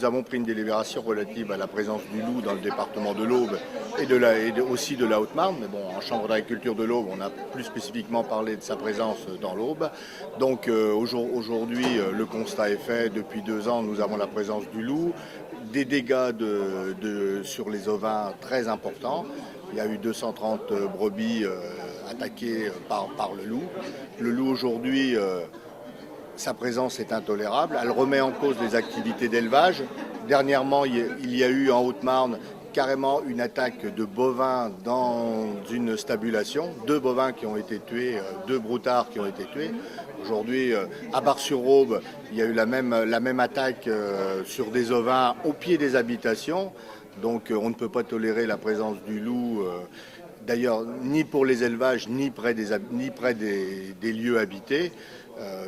nous avons pris une délibération relative à la présence du loup dans le département de l'Aube aussi de la Haute-Marne. Mais bon, en Chambre d'agriculture de l'Aube, on a plus spécifiquement parlé de sa présence dans l'Aube. Donc aujourd'hui, le constat est fait. Depuis 2 ans, nous avons la présence du loup, des dégâts sur les ovins très importants. Il y a eu 230 brebis attaquées par le loup. Le loup aujourd'hui, sa présence est intolérable. Elle remet en cause les activités d'élevage. Dernièrement, il y a eu en Haute-Marne carrément une attaque de bovins dans une stabulation. 2 bovins qui ont été tués, 2 broutards qui ont été tués. Aujourd'hui, à Bar-sur-Aube, il y a eu la même attaque sur des ovins au pied des habitations. Donc on ne peut pas tolérer la présence du loup, d'ailleurs ni pour les élevages, ni près des lieux habités.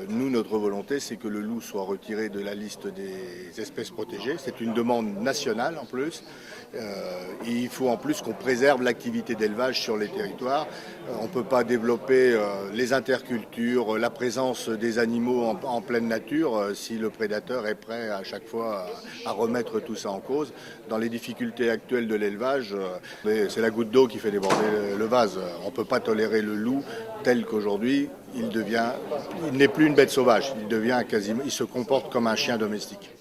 Nous, notre volonté, c'est que le loup soit retiré de la liste des espèces protégées. C'est une demande nationale en plus. Il faut en plus qu'on préserve l'activité d'élevage sur les territoires. On ne peut pas développer les intercultures, la présence des animaux en pleine nature si le prédateur est prêt à chaque fois à remettre tout ça en cause. Dans les difficultés actuelles de l'élevage, c'est la goutte d'eau qui fait déborder le vase. On ne peut pas tolérer le loup tel qu'aujourd'hui. Il n'est plus une bête sauvage, il se comporte comme un chien domestique.